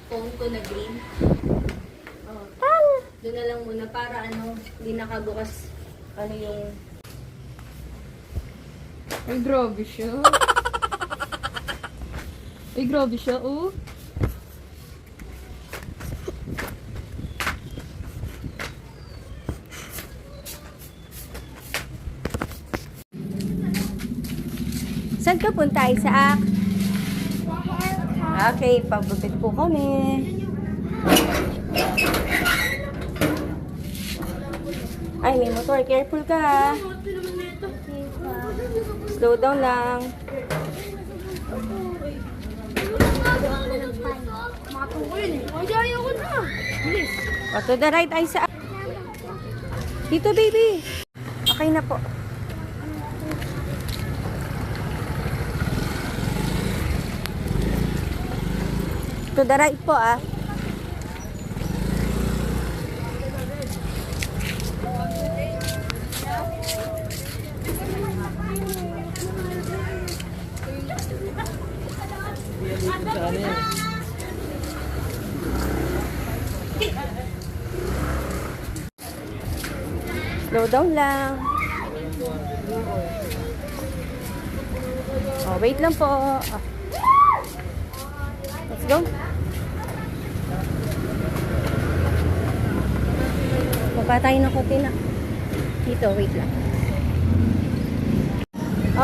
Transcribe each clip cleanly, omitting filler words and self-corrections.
phone ko na green. Oh. Doon na lang muna para hindi nakabukas yung... Ay, grabe siya. Ay, grabe siya, oh. Saan ka punta, Isaac? Okay, pagupit po kami. Ay, may motor. Careful ka, ha? Slow down lang. O, to the right, Isaac. Dito, baby. Okay na po. To the right po, ah. Slow down lang. Oh, wait lang po. Ah. Let's go. Baba tayo ng kote na. Dito, wait lang.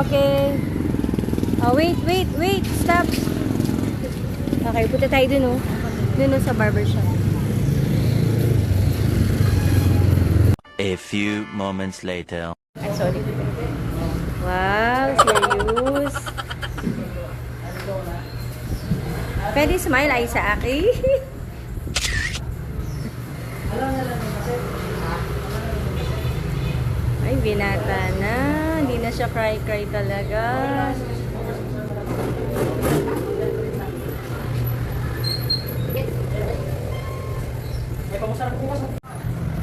Okay. Oh, wait. Stop. Okay, punta tayo dun, oh. Dun, oh, sa barbershop. A few moments later. Ay, sorry. Wow, serious. Pwede smile, Isaac, eh. Ay, binata na. Hindi na siya cry talaga.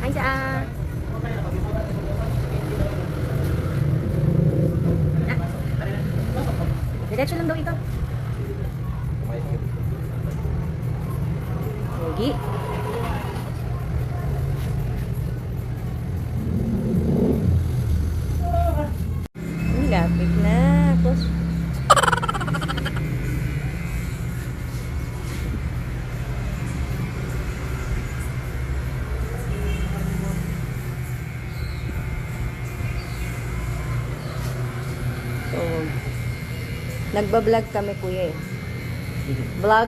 Isaac. Diretso lang daw ito. Pogi. Lapit na. Tapos, nagbablog kami, kuya, eh. Vlog.